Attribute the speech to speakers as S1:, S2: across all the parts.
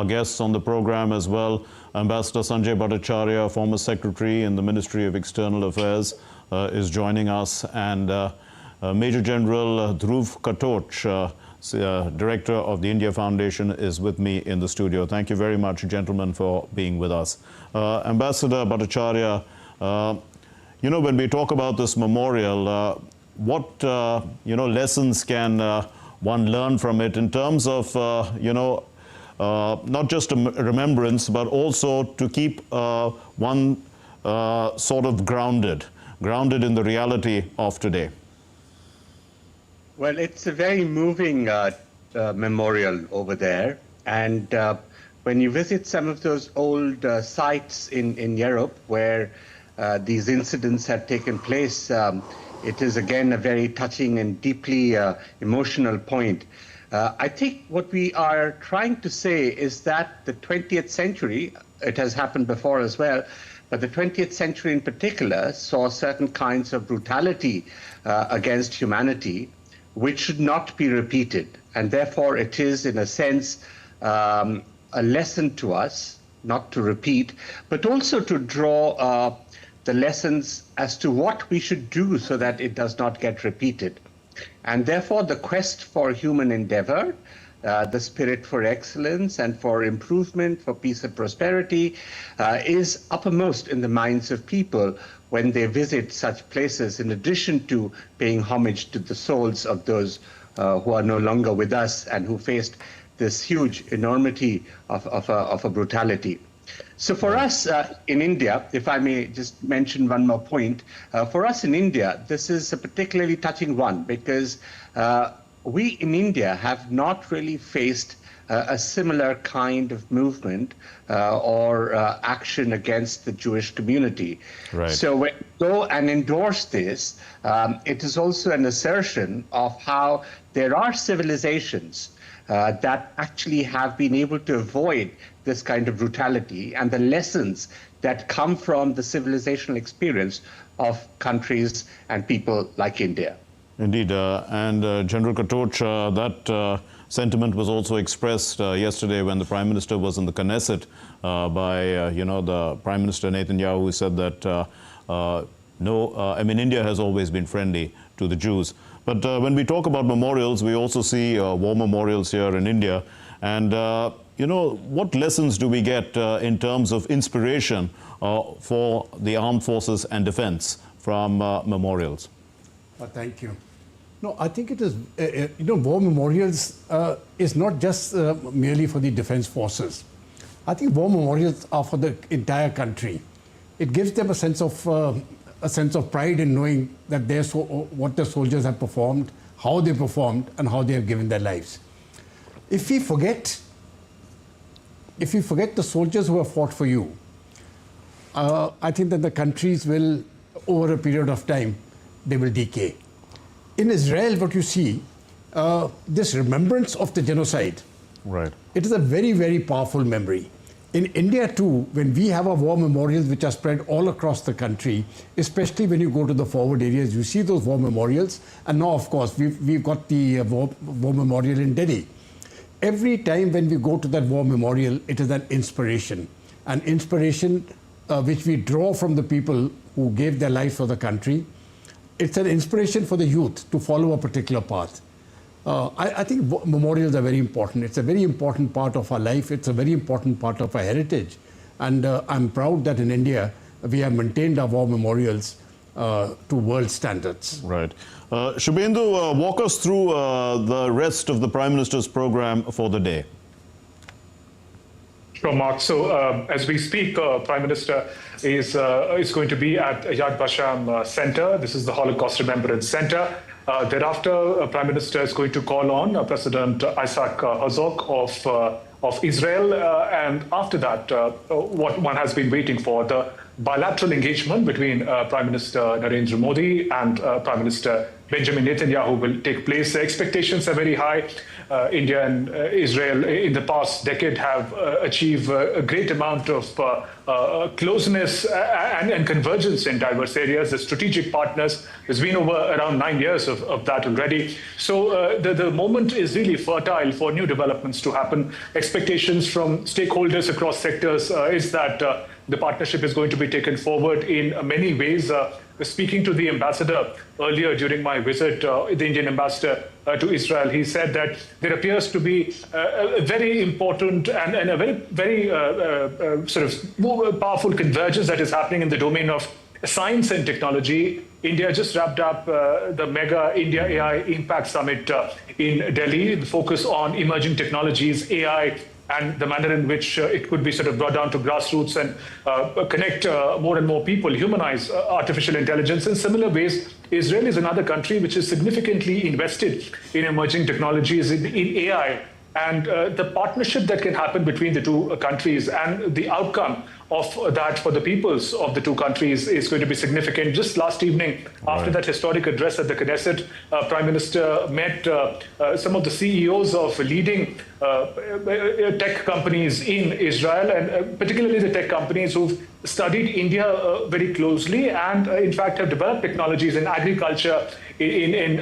S1: Our guests on the program as well, Ambassador Sanjay Bhattacharya, former Secretary in the Ministry of External Affairs, is joining us, and Major General Dhruv Katoch, Director of the India Foundation, is with me in the studio. Thank you very much, gentlemen, for being with us. Ambassador Bhattacharya, when we talk about this memorial, what lessons can one learn from it in terms of not just a remembrance, but also to keep one sort of grounded in the reality of today?
S2: Well, it's a very moving memorial over there, and when you visit some of those old sites in Europe where these incidents had taken place, it is again a very touching and deeply emotional point. I think what we are trying to say is that the 20th century, it has happened before as well, but the 20th century in particular saw certain kinds of brutality against humanity, which should not be repeated. And therefore it is, in a sense, a lesson to us not to repeat, but also to draw the lessons as to what we should do so that it does not get repeated. And therefore the quest for human endeavor, the spirit for excellence and for improvement, for peace and prosperity, is uppermost in the minds of people when they visit such places, in addition to paying homage to the souls of those who are no longer with us and who faced this huge enormity of a brutality. So for us in India, if I may just mention one more point, for us in India, this is a particularly touching one, because we in India have not really faced a similar kind of movement or action against the Jewish community.
S1: Right.
S2: So when we go and endorse this, it is also an assertion of how there are civilizations that actually have been able to avoid this kind of brutality, and the lessons that come from the civilizational experience of countries and people like India.
S1: Indeed, and General Katoch, that sentiment was also expressed yesterday when the Prime Minister was in the Knesset by, the Prime Minister Netanyahu, who said that India has always been friendly to the Jews. But when we talk about memorials, we also see war memorials here in India. And, what lessons do we get in terms of inspiration for the armed forces and defense from memorials?
S3: Thank you. No, I think it is, war memorials is not just merely for the defense forces. I think war memorials are for the entire country. It gives them a sense of pride in knowing that what the soldiers have performed, how they performed, and how they have given their lives. If we forget the soldiers who have fought for you, I think that the countries will, over a period of time, they will decay. In Israel, what you see, this remembrance of the genocide,
S1: right?
S3: It is a very, very powerful memory. In India too, when we have our war memorials which are spread all across the country, especially when you go to the forward areas, you see those war memorials. And now, of course, we've got the war memorial in Delhi. Every time when we go to that war memorial, it is an inspiration which we draw from the people who gave their life for the country. It's an inspiration for the youth to follow a particular path. I think memorials are very important. It's a very important part of our life. It's a very important part of our heritage. And I'm proud that in India, we have maintained our war memorials to world standards.
S1: Right. Shubhendu, walk us through the rest of the Prime Minister's program for the day.
S4: Sure, Mark. So as we speak, Prime Minister is going to be at Yad Vashem Center. This is the Holocaust Remembrance Center. Thereafter, Prime Minister is going to call on President Isaac Herzog of Israel. And after that, what one has been waiting for, the bilateral engagement between Prime Minister Narendra Modi and Prime Minister Benjamin Netanyahu will take place. The expectations are very high. India and Israel in the past decade have achieved a great amount of closeness and convergence in diverse areas. The strategic partners, there's been over around 9 years of that already. So the moment is really fertile for new developments to happen. Expectations from stakeholders across sectors is that the partnership is going to be taken forward in many ways. Speaking to the ambassador earlier during my visit, the Indian ambassador to Israel, he said that there appears to be a very important and a very sort of more powerful convergence that is happening in the domain of science and technology. India just wrapped up the mega India AI Impact Summit in Delhi, the focus on emerging technologies, AI, and the manner in which it could be sort of brought down to grassroots and connect more and more people, humanize artificial intelligence. In similar ways, Israel is another country which is significantly invested in emerging technologies, in AI, and the partnership that can happen between the two countries and the outcome of that for the peoples of the two countries is going to be significant. Just last evening, after that historic address at the Knesset, Prime Minister met some of the CEOs of leading tech companies in Israel, and particularly the tech companies who've studied India very closely and in fact have developed technologies in agriculture, in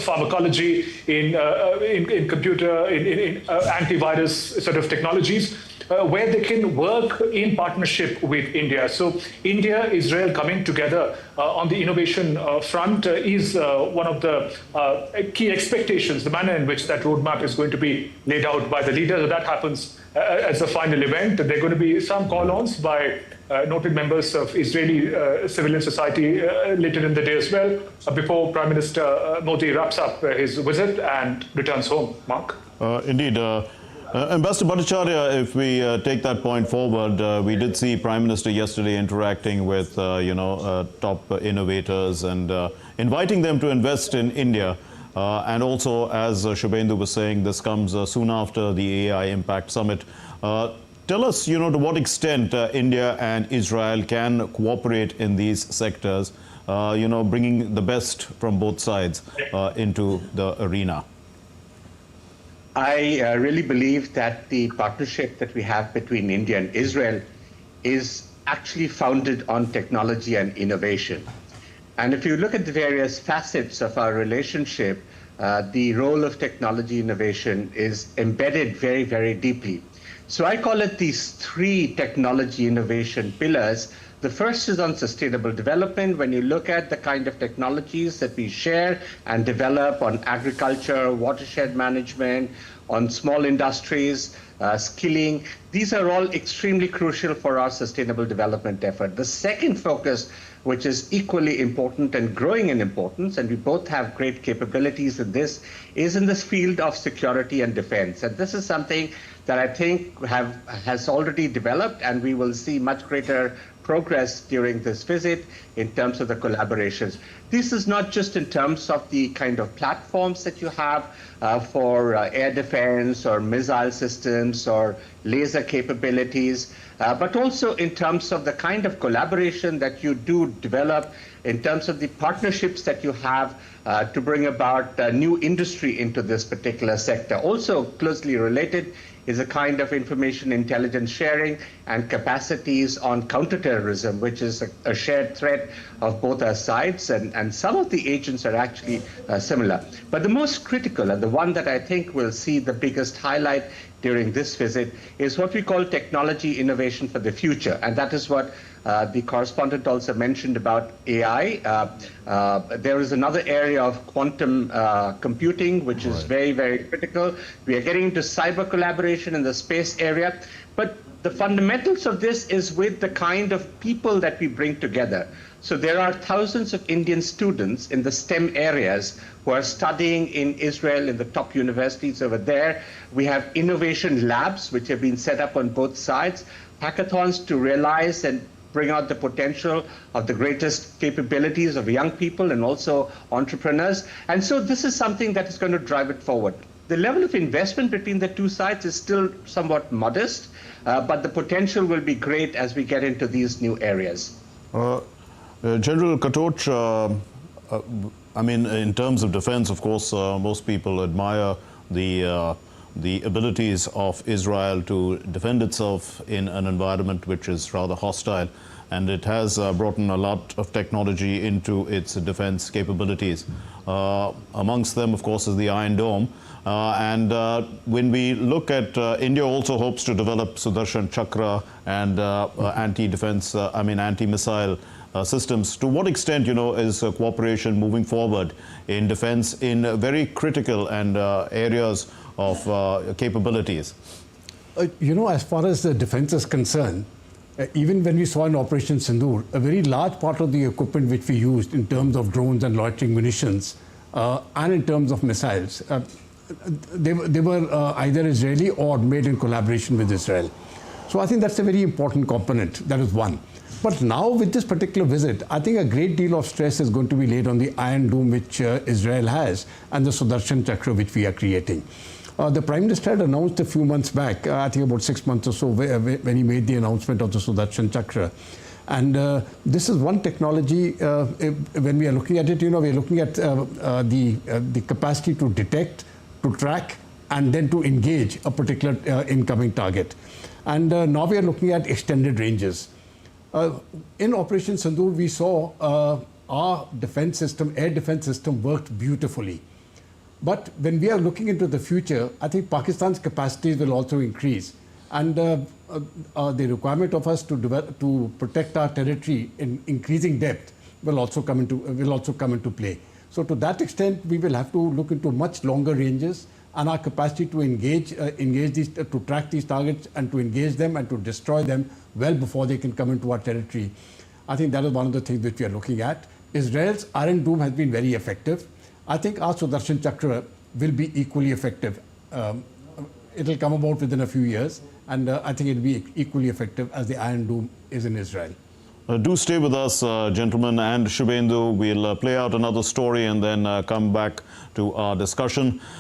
S4: pharmacology, in computer, in antivirus sort of technologies, where they can work in partnership with India. So India, Israel coming together on the innovation front is one of the key expectations, the manner in which that roadmap is going to be laid out by the leaders. So that happens as a final event. There are going to be some call-ons by noted members of Israeli civilian society later in the day as well, before Prime Minister Modi wraps up his visit and returns home. Mark?
S1: Indeed. Ambassador Bhattacharya, if we take that point forward, we did see Prime Minister yesterday interacting with, top innovators and inviting them to invest in India. And also, as Shubhendu was saying, this comes soon after the AI Impact Summit. Tell us, to what extent India and Israel can cooperate in these sectors, bringing the best from both sides into the arena.
S2: I really believe that the partnership that we have between India and Israel is actually founded on technology and innovation. And if you look at the various facets of our relationship, the role of technology innovation is embedded very, very deeply. So I call it these three technology innovation pillars. The first is on sustainable development. When you look at the kind of technologies that we share and develop on agriculture, watershed management, on small industries, skilling, these are all extremely crucial for our sustainable development effort. The second focus, which is equally important and growing in importance, and we both have great capabilities in this, is in this field of security and defense. And this is something that I think has already developed, and we will see much greater progress during this visit in terms of the collaborations. This is not just in terms of the kind of platforms that you have for air defense or missile systems or laser capabilities, but also in terms of the kind of collaboration that you do develop, in terms of the partnerships that you have to bring about new industry into this particular sector. Also closely related is a kind of information intelligence sharing and capacities on counterterrorism, which is a shared threat of both our sides, and some of the agents are actually similar. But the most critical, and the one that I think will see the biggest highlight during this visit, is what we call technology innovation for the future. And that is what the correspondent also mentioned about AI. There is another area of quantum computing, which is very, very critical. We are getting into cyber collaboration in the space area. But the fundamentals of this is with the kind of people that we bring together. So there are thousands of Indian students in the STEM areas who are studying in Israel in the top universities over there. We have innovation labs, which have been set up on both sides, hackathons to realize and bring out the potential of the greatest capabilities of young people and also entrepreneurs. And so this is something that is going to drive it forward. The level of investment between the two sides is still somewhat modest, but the potential will be great as we get into these new areas.
S1: General Katoch, I mean, in terms of defense, of course, most people admire the abilities of Israel to defend itself in an environment which is rather hostile. And it has brought in a lot of technology into its defense capabilities. Amongst them, of course, is the Iron Dome. When we look at India also hopes to develop Sudarshan Chakra and anti-defense, anti-missile systems. To what extent, is cooperation moving forward in defense in very critical and areas of capabilities?
S3: As far as the defense is concerned, even when we saw in Operation Sindoor, a very large part of the equipment which we used in terms of drones and loitering munitions and in terms of missiles, they were either Israeli or made in collaboration with Israel. So I think that's a very important component. That is one. But now with this particular visit, I think a great deal of stress is going to be laid on the Iron Dome which Israel has and the Sudarshan Chakra which we are creating. The Prime Minister had announced a few months back, I think about 6 months or so, when he made the announcement of the Sudarshan Chakra. And this is one technology, when we are looking at it, we are looking at the capacity to detect, to track, and then to engage a particular incoming target. And now we are looking at extended ranges. In Operation Sindoor, we saw our defense system, air defense system, worked beautifully. But when we are looking into the future, I think Pakistan's capacities will also increase. And the requirement of us to protect our territory in increasing depth will also come into play. So to that extent, we will have to look into much longer ranges, and our capacity to to track these targets and to engage them and to destroy them well before they can come into our territory. I think that is one of the things which we are looking at. Israel's Iron Dome has been very effective. I think our Sudarshan Chakra will be equally effective. It will come about within a few years, and I think it will be equally effective as the Iron Dome is in Israel.
S1: Do stay with us, gentlemen, and Shubhendu. We'll play out another story and then come back to our discussion.